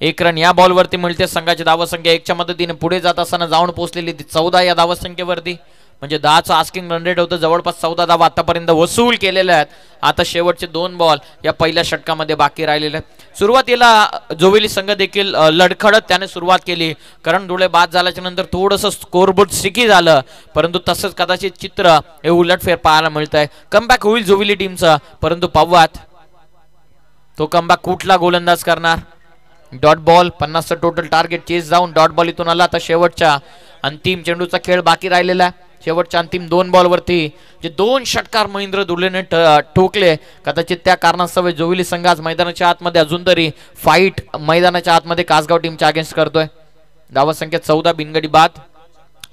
1 रन या बॉलवरती मिळते. संघाची धावा संख्या 1च्या मदतीने पुढे जात असताना जाऊन पोहोचलेली 14 या धावा संख्येवरती. म्हणजे 10चं आस्किंग रन रेट होतं. जवळपास 14 धावा आतापर्यंत वसूल केलेल्या आहेत. आता शेवटचे 2 बॉल या पहिल्या षटकामध्ये बाकी राहिलेले आहेत. सुरुवातीला जोविली संघ देखील लडखडत त्याने सुरुवात केली. करण धुळे बाद झाल्याच्या नंतर थोडंसं स्कोरबोर्ड सिकी झालं, परंतु तसंच कदाचित चित्र हे उलटफेर पाहायला मिळत आहे. कमबॅक होईल जोविली टीमचा, परंतु पाहूयात तो कमबॅक कुठला गोलंदाज करणार. डॉट बॉल 50चं टोटल टार्गेट. चेस जाऊन डॉट बॉल इथून आला. आता शेवटच्या अंतिम चेंडूचा खेळ बाकी राहिलेला आहे. शेवटच्या अंतिम 2 बॉल वरती जे 2 षटकार महेंद्र धुलेने ठोकले, कदाचित त्या कारणास्तव जोविली संघ आज मैदानाच्या आतमध्ये अजून तरी फाईट मैदानाच्या आतमध्ये कासगाव टीमच्या अगेन्स्ट करतोय. धावा संख्या 14 बिनगडी बाद.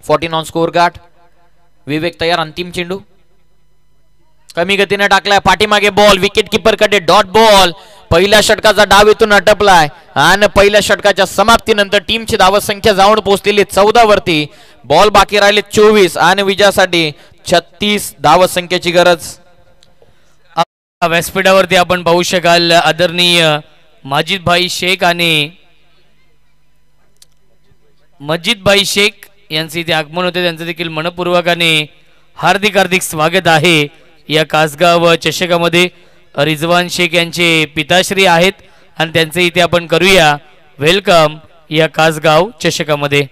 14 ऑन स्कोर गार्ड. विवेक तयार. अंतिम चेंडू कमी गतीने टाकलाय. पाठीमागे बॉल. विकेट किपर कडे डॉट बॉल. पहिल्या षटकाचा डाव इथून अटपलाय आणि पहिल्या षटकाच्या समाप्तीनंतर टीमची धावा संख्या जाऊन पोहोचलेली 14 वरती. बॉल बाकी राहिले 24 आणि विजयासाठी 36 धावा संख्येची गरज. व्यासपीठावरती आपण पाहू शकाल आदरणीय माजिद भाई शेख आणि मजिद भाई शेख यांचे इथे आगमन होते. त्यांचं देखील मनपूर्वक आणि हार्दिक स्वागत आहे या कासगाव चषकामध्ये. रिजवान शेख यांचे पिताश्री आहेत आणि त्यांचे इथे आपण करूया वेलकम या कासगाव चषकामध्ये.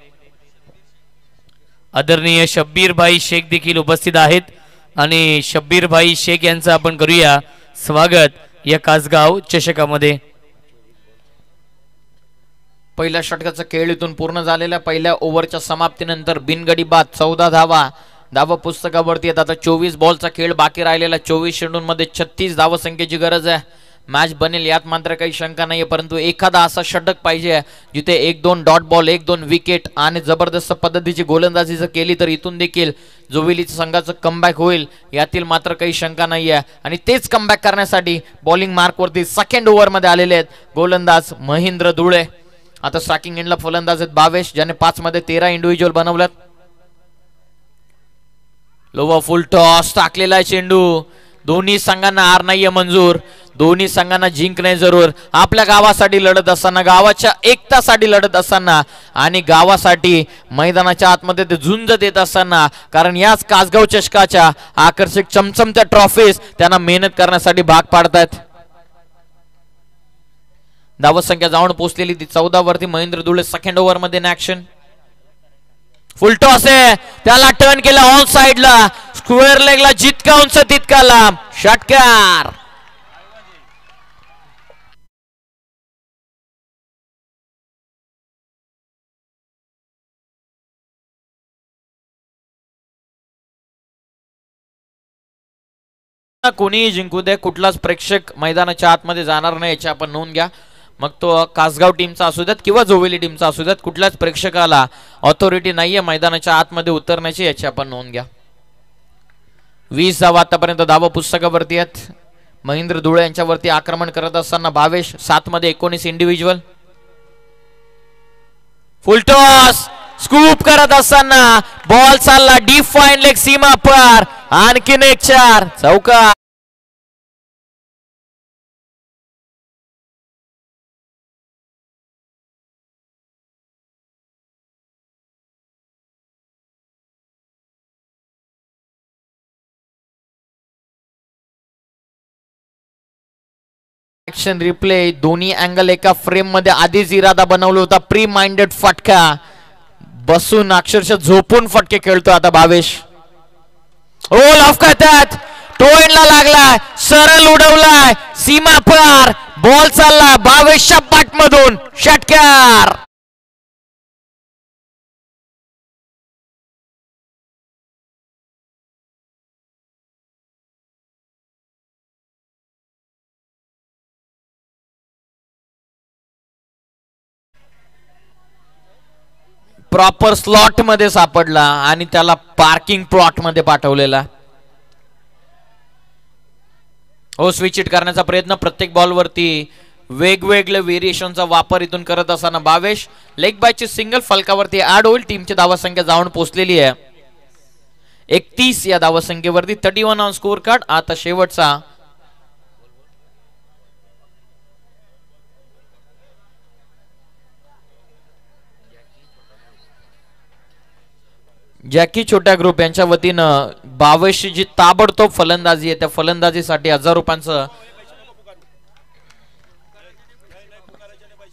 आदरणीय शब्बीर भाई शेख देखील उपस्थित आहेत आणि शब्बीर भाई शेख यांचं आपण करूया स्वागत या कासगाव चषकामध्ये. पहिल्या षटकाचा खेळ इथून पूर्ण झालेला. पहिल्या ओव्हरच्या समाप्तीनंतर बिनगडी बाद 14 धावा धावा पुस्तकावरती येतात. आता 24 बॉलचा खेळ बाकी राहिलेला. 24 चेंडूंमध्ये 36 धावा संख्येची गरज आहे. मॅच बनेल यात मात्र काही शंका नाहीये, परंतु एखादा असा षटक पाहिजे जिथे 1-2 डॉट बॉल 1-2 विकेट आणि जबरदस्त पद्धतीची गोलंदाजी जर केली तर इथून देखील जोविलीच्या संघाचं कमबॅक होईल यातील मात्र काही शंका नाहीये. आणि तेच कमबॅक करण्यासाठी बॉलिंग मार्कवरती सेकंड ओव्हरमध्ये आलेले आहेत गोलंदाज महेंद्र धुळे. आता स्ट्रायकिंग एंडला फलंदाज आहेत भावेश, ज्याने 5 मध्ये 13 इंडिव्हिज्युअल बनवल्यात. लोवा फुल टॉस टाकलेला आहे चेंडू. दोन्ही संघांना हार नाहीये मंजूर, दोन्ही संघांना जिंक नाही जरूर. आपल्या गावासाठी लढत असताना, गावाच्या एकतासाठी लढत असताना आणि गावासाठी मैदानाच्या आतमध्ये ते झुंज देत असताना, कारण याच कासगाव चषकाच्या आकर्षक चमचमत्या ट्रॉफीज त्यांना मेहनत करण्यासाठी भाग पाडतायत. धावत संख्या जाऊन पोहोचलेली ती 14 वरती. महेंद्र धुळे सेकंड ओव्हर मध्ये ऍक्शन. फुल टॉस आहे, त्याला टर्न केला ऑन साइडला, स्क्वेअर लेगला जितका उंच तितका लांब षटकार. कोणीही जिंकू दे, कुठलाच प्रेक्षक मैदानाच्या आतमध्ये जाणार नाही याची आपण नोंद घ्या. मग तो कासगाव टीमचा असू देत किंवा जोवेली टीमचा असू देत, कुठल्याच प्रेक्षकाला ऑथॉरिटी नाहीये मैदानाच्या आतमध्ये उतरण्याची याची आपण नोंद घ्या. 20 धावा आतापर्यंत धावा पुस्तकावरती आहेत. महेंद्र धुळे यांच्यावरती आक्रमण करत असताना भावेश 7 मध्ये 19 इंडिव्हिज्युअल. फुल टॉस स्कूप करत असताना बॉल चालला डीप फाईन लेग सीमा पार, आणखीन एक 4 चौका. ऍक्शन रिप्ले, दोन्ही अँगल एका फ्रेम मध्ये आधीच इरादा बनवला होता. प्री माइंडेड फटका, बसून अक्षरशः झोपून फटके खेळतो आता भावेश. ओ लॉफ करतात, टोएनला लागलाय, सरळ उडवलाय सीमा पार, बॉल चालला भावेशच्या पाठमधून षटकार. प्रॉपर स्लॉट मध्ये सापडला आणि त्याला पार्किंग प्लॉट मध्ये पाठवलेला. हो स्विच हिट करण्याचा प्रयत्न, प्रत्येक बॉल वरती वेगवेगळे व्हेरिएशनचा वापर इथून करत असताना भावेश लेग बायची सिंगल फलकावरती ऍड होईल. टीमची धावा संख्या जाऊन पोहोचलेली आहे 31 या धावा संख्येवरती. 31 ऑन स्कोर कार्ड. आता शेवटचा जॅकी छोट्या ग्रुप यांच्या वतीनं भावेशची जी ताबडतोब फलंदाजी आहे त्या फलंदाजीसाठी 1000 रुपयांचं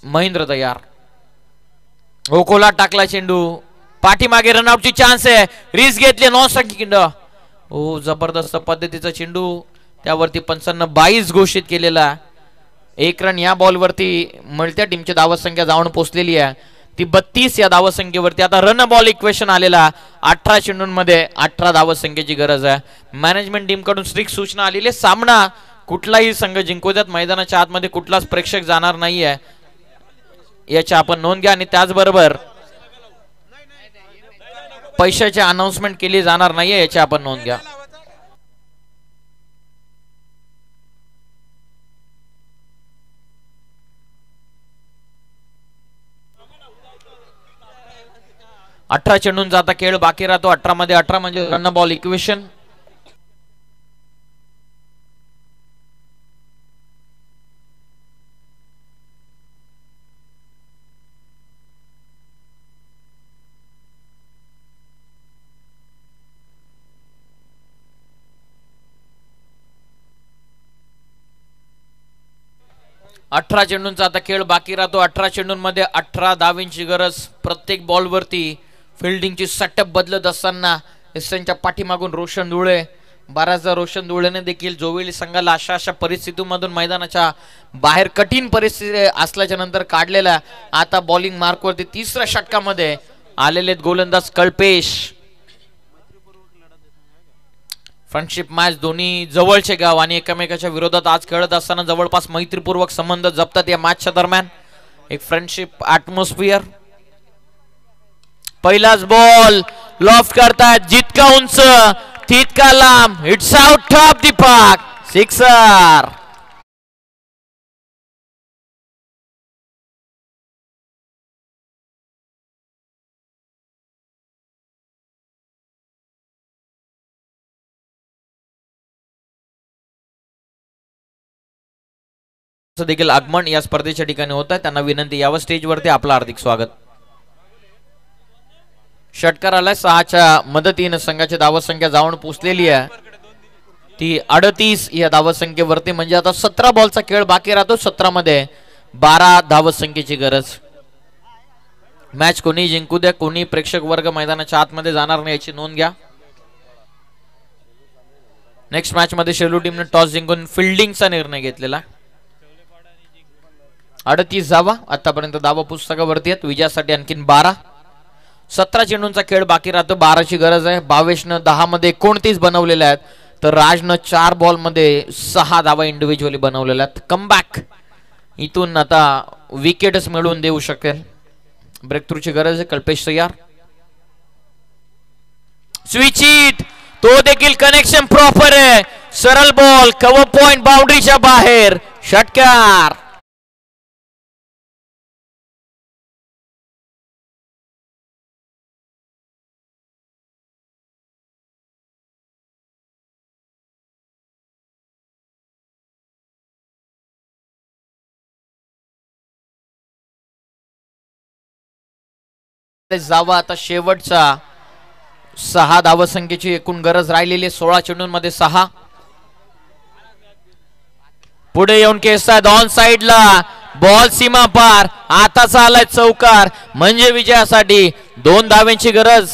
महेंद्र तयार. ओकोला टाकला चेंडू, पाठीमागे रनआउटची चान्स आहे, रिस्क घेतली, नॉन स्ट्रायकिंग. ओ जबरदस्त पद्धतीचा चेंडू, त्यावरती पंचांना 22 घोषित केलेला. 1 रन या बॉलवरती मिळत्या. टीमची धावत संख्या जाऊन पोहोचलेली आहे ती 32 या धावत संख्येवरती. आता रन बॉल इक्वेशन आलेला, 18 चेंडूंमध्ये 18 धावत संख्येची गरज आहे. मॅनेजमेंट टीम कडून स्ट्रिक्ट सूचना आलेली, सामना कुठलाही संघ जिंकू द्यात, मैदानाच्या आतमध्ये कुठलाच प्रेक्षक जाणार नाहीये याची आपण नोंद घ्या. आणि त्याचबरोबर पैशाची अनाउन्समेंट केली जाणार नाहीये याची आपण नोंद घ्या. अठरा चेंडूंचा आता खेळ बाकी राहतो. 18 मध्ये 18 म्हणजे रन बॉल इक्वेशन. अठरा चेंडूंचा आता खेळ बाकी राहतो. 18 चेंडूंमध्ये 18 धावींची गरज. प्रत्येक बॉलवरती फिल्डिंगची सेटअप बदलत असताना एसएनच्या पाठीमागून रोशन धुळे, बऱ्याचदा रोशन धुळेने देखील जोवेली संघाला अशा परिस्थितीमधून मैदानाच्या बाहेर कठीण परिस्थिती असल्याच्या नंतर काढलेला. आता बॉलिंग मार्कवरती तिसऱ्या षटकामध्ये आलेले गोलंदाज कल्पेश. फ्रेंडशिप मॅच दोन्ही जवळचे गाव आणि एकमेकाच्या विरोधात आज खेळत असताना जवळपास मैत्रीपूर्वक संबंध जपतात या मॅचच्या दरम्यान. एक फ्रेंडशिप ॲटमॉस्फिअर. पहिलाच बॉल लॉफ्ट करतात, जितका उंच तितका लांब. It's out of the park, sixer. देखील आगमन या स्पर्धेच्या ठिकाणी होत आहे. त्यांना विनंती यावं स्टेजवरती. आपलं हार्दिक स्वागत. षटकार आलाय 6च्या मदतीने संघाची धावसंख्या जाऊन पोचलेली आहे ती 38 या धावसंख्येवरती. म्हणजे आता 17 बॉलचा खेळ बाकी राहतो. 17 मध्ये 12 धावसंख्येची गरज. मॅच कोणी जिंकू द्या, कोणी प्रेक्षक वर्ग मैदानाच्या आतमध्ये जाणार नाही याची नोंद घ्या. नेक्स्ट मॅच मध्ये शेलू टीमने टॉस जिंकून फिल्डिंगचा निर्णय घेतलेला. 38 धावा आतापर्यंत धावा पुस्तकावरती आहेत. विजयासाठी आणखीन 12. 17 चेंडूंचा खेळ बाकी राहतो. 12ची गरज आहे. भावेशनं 10 मध्ये 29 बनवलेल्या आहेत, तर राजनं 4 बॉल मध्ये 6 धावा इंडिव्हिज्युअली बनवलेल्या आहेत. कमबॅक इथून आता विकेटच मिळवून देऊ शकेल. ब्रेक थ्रूची गरज आहे. कल्पेश तयार. स्विच हिट, तो देखील कनेक्शन प्रॉपर आहे. सरळ बॉल कव्हर पॉइंट बाउंड्रीच्या बाहेर. षटकार. जावा आता शेवटचा 6 धावसंख्येची एकूण गरज राहिलेली. 16 चेंडूंमध्ये 6. पुढे येऊन केसात ऑन साइडला बॉल सीमा पार. आताचा आलाय चौकार, म्हणजे विजयासाठी 2 धावांची गरज.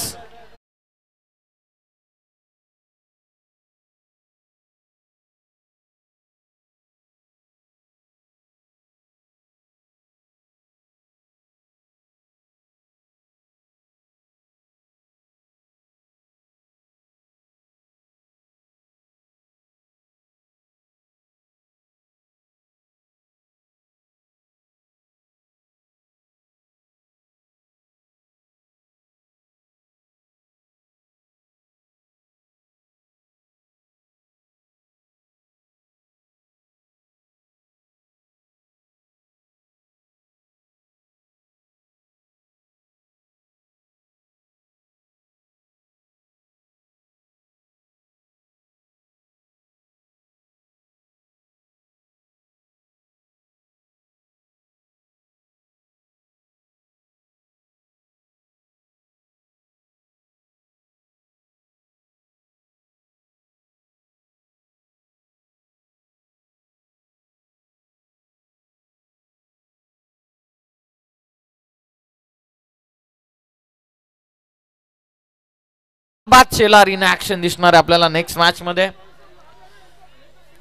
बाद शेलार इन ऍक्शन दिसणार आहे आपल्याला नेक्स्ट मॅच मध्ये.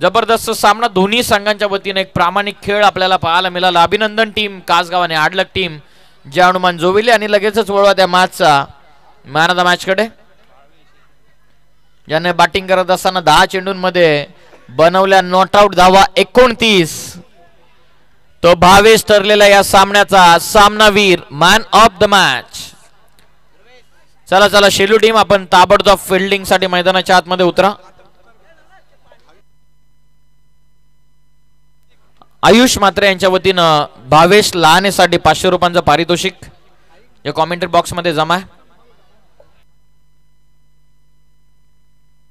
जबरदस्त सामना दोन्ही संघांच्या वतीने. एक प्रामाणिक खेळ आपल्याला पाहायला मिळाला. अभिनंदन टीम कासगाव आणि आडलक टीम जय हनुमान जोविले. आणि लगेचच वळवा त्या मॅचचा मॅन ऑफ द मॅच कडे, ज्याने बॅटिंग करत असताना 10 चेंडूंमध्ये बनवल्या नॉट आउट धावा 29. तो भावेश ठरलेला या सामन्याचा सामनावीर, मॅन ऑफ द मॅच. चला चला शेलू टीम, आपण ताबडतोब फिल्डिंग साठी मैदानाच्या आतमध्ये उतरा. आयुष मात्रे यांच्या वतीनं भावेश लहानेसाठी 500 रुपयांचं पारितोषिक या कॉमेंट्री बॉक्स मध्ये जमा आहे.